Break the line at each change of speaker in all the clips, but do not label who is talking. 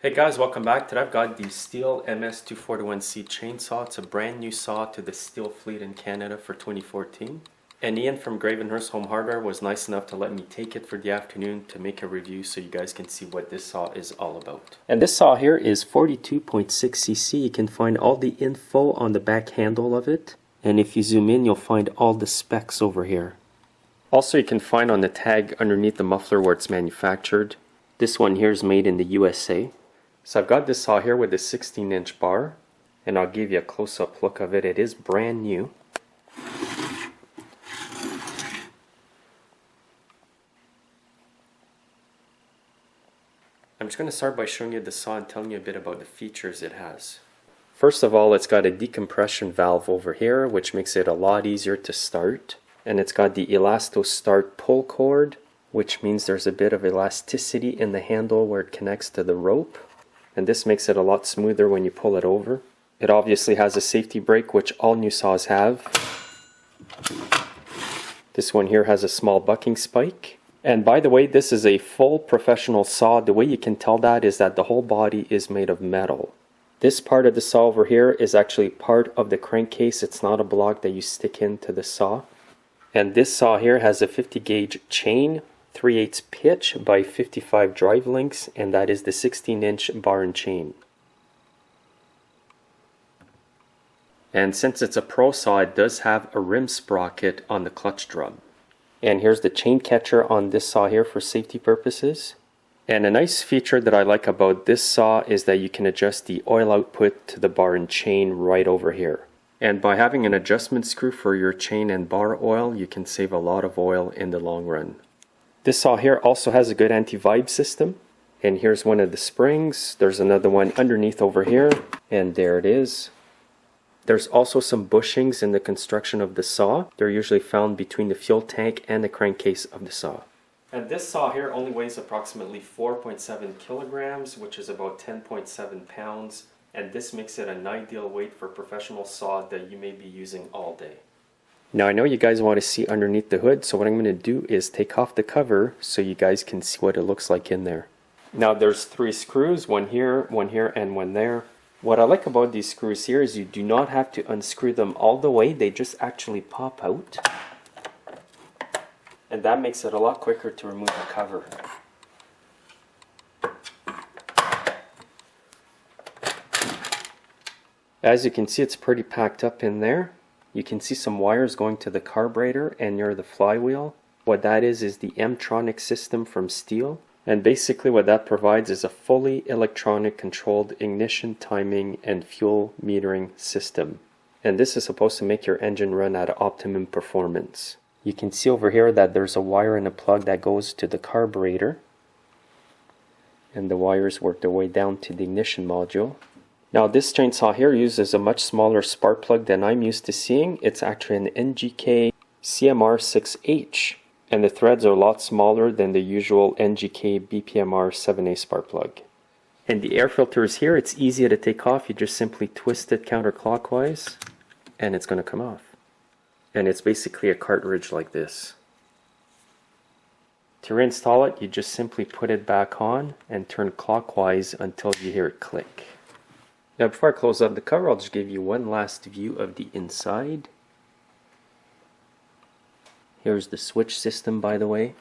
Hey guys, welcome back. Today I've got the Stihl MS241C chainsaw. It's a brand new saw to the Stihl fleet in Canada for 2014. And Ian from Gravenhurst Home Hardware was nice enough to let me take it for the afternoon to make a review so you guys can see what this saw is all about. And this saw here is 42.6cc. You can find all the info on the back handle of it. And if you zoom in, you'll find all the specs over here. Also, you can find on the tag underneath the muffler where it's manufactured. This one here is made in the USA. So I've got this saw here with a 16-inch bar, and I'll give you a close-up look of it. It is brand new. I'm just going to start by showing you the saw and telling you a bit about the features it has. First of all, it's got a decompression valve over here, which makes it a lot easier to start. And it's got the Elasto Start pull cord, which means there's a bit of elasticity in the handle where it connects to the rope. And this makes it a lot smoother when you pull it over. It obviously has a safety brake, which all new saws have. This one here has a small bucking spike. And by the way, this is a full professional saw. The way you can tell that is that the whole body is made of metal. This part of the saw over here is actually part of the crankcase. It's not a block that you stick into the saw. And this saw here has a 50 gauge chain, 3/8 pitch by 55 drive links, and that is the 16-inch bar and chain. And since it's a pro saw, it does have a rim sprocket on the clutch drum. And here's the chain catcher on this saw here for safety purposes. And a nice feature that I like about this saw is that you can adjust the oil output to the bar and chain right over here. And by having an adjustment screw for your chain and bar oil, you can save a lot of oil in the long run. This saw here also has a good anti-vibe system. And here's one of the springs. There's another one underneath over here. And there it is. There's also some bushings in the construction of the saw. They're usually found between the fuel tank and the crankcase of the saw. And this saw here only weighs approximately 4.7 kilograms, which is about 10.7 pounds. And this makes it an ideal weight for a professional saw that you may be using all day. Now I know you guys want to see underneath the hood, so what I'm going to do is take off the cover so you guys can see what it looks like in there. Now there's 3 screws, one here, and one there. What I like about these screws here is you do not have to unscrew them all the way, they just actually pop out. And that makes it a lot quicker to remove the cover. As you can see, it's pretty packed up in there. You can see some wires going to the carburetor and near the flywheel. What that is the m-tronic system from Stihl. And basically what that provides is a fully electronic controlled ignition, timing, and fuel metering system. And this is supposed to make your engine run at optimum performance. You can see over here that there's a wire and a plug that goes to the carburetor. And the wires work their way down to the ignition module. Now this chainsaw here uses a much smaller spark plug than I'm used to seeing. It's actually an NGK CMR6H. And the threads are a lot smaller than the usual NGK BPMR 7A spark plug. And the air filter is here. It's easy to take off. You just simply twist it counterclockwise and it's going to come off. And it's basically a cartridge like this. To reinstall it, you just simply put it back on and turn clockwise until you hear it click. Now before I close up the cover, I'll just give you one last view of the inside. Here's the switch system, by the way.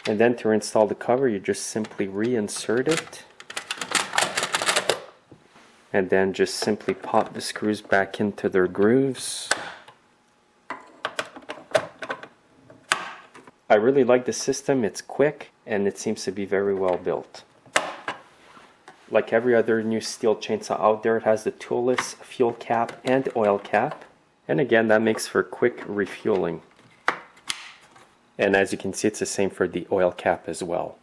And then to install the cover, you just simply reinsert it. And then just simply pop the screws back into their grooves. I really like the system. It's quick and it seems to be very well built. Like every other new Stihl chainsaw out there, it has the toolless fuel cap and oil cap. And again, that makes for quick refueling. And as you can see, it's the same for the oil cap as well.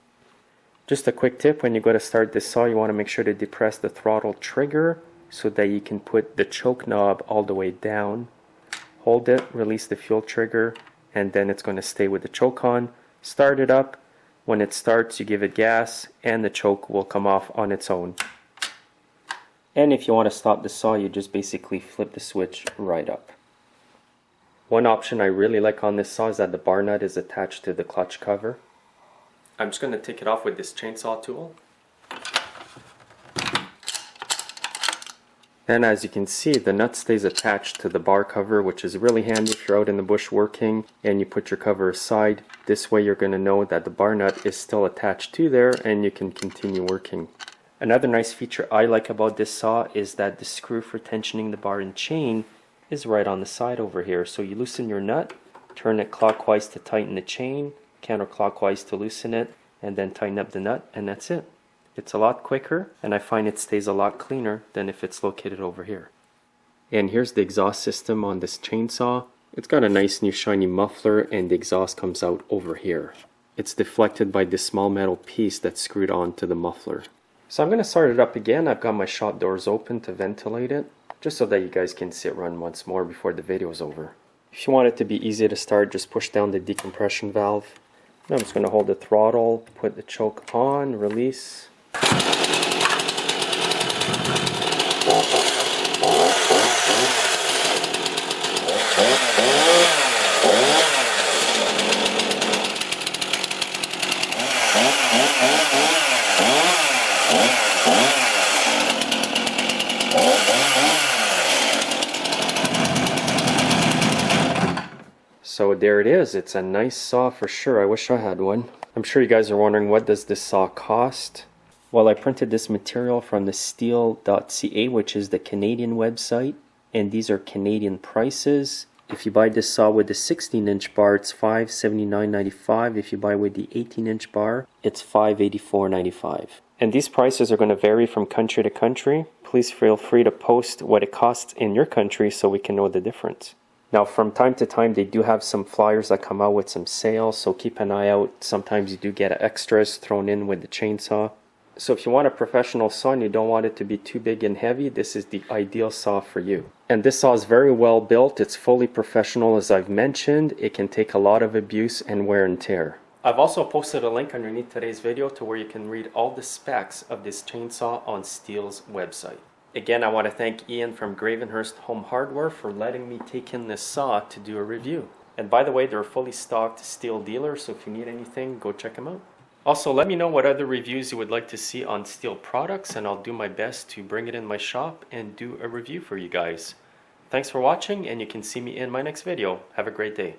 Just a quick tip, when you go to start this saw, you want to make sure to depress the throttle trigger so that you can put the choke knob all the way down. Hold it, release the fuel trigger, and then it's going to stay with the choke on. Start it up. When it starts, you give it gas and the choke will come off on its own. And if you want to stop the saw, you just basically flip the switch right up. One option I really like on this saw is that the bar nut is attached to the clutch cover. I'm just going to take it off with this chainsaw tool. And as you can see, the nut stays attached to the bar cover, which is really handy if you're out in the bush working and you put your cover aside. This way you're going to know that the bar nut is still attached to there and you can continue working. Another nice feature I like about this saw is that the screw for tensioning the bar and chain is right on the side over here. So you loosen your nut, turn it clockwise to tighten the chain, counterclockwise to loosen it, and then tighten up the nut, and that's it. It's a lot quicker, and I find it stays a lot cleaner than if it's located over here. And here's the exhaust system on this chainsaw. It's got a nice new shiny muffler, and the exhaust comes out over here. It's deflected by this small metal piece that's screwed onto the muffler. So I'm going to start it up again. I've got my shop doors open to ventilate it, just so that you guys can see it run once more before the video is over. If you want it to be easy to start, just push down the decompression valve. And I'm just going to hold the throttle, put the choke on, release. So there it is. It's a nice saw for sure. I wish I had one. I'm sure you guys are wondering, what does this saw cost? Well, I printed this material from the Stihl.ca, which is the Canadian website, and these are Canadian prices. If you buy this saw with the 16-inch bar, it's $579.95. If you buy with the 18-inch bar, it's $584.95. And these prices are going to vary from country to country. Please feel free to post what it costs in your country so we can know the difference. Now, from time to time, they do have some flyers that come out with some sales, so keep an eye out. Sometimes you do get extras thrown in with the chainsaw. So if you want a professional saw and you don't want it to be too big and heavy, this is the ideal saw for you. And this saw is very well built. It's fully professional, as I've mentioned. It can take a lot of abuse and wear and tear. I've also posted a link underneath today's video to where you can read all the specs of this chainsaw on Stihl's website. Again, I want to thank Ian from Gravenhurst Home Hardware for letting me take in this saw to do a review. And by the way, they're a fully stocked Stihl dealer, so if you need anything, go check them out. Also, let me know what other reviews you would like to see on Stihl products, and I'll do my best to bring it in my shop and do a review for you guys. Thanks for watching, and you can see me in my next video. Have a great day.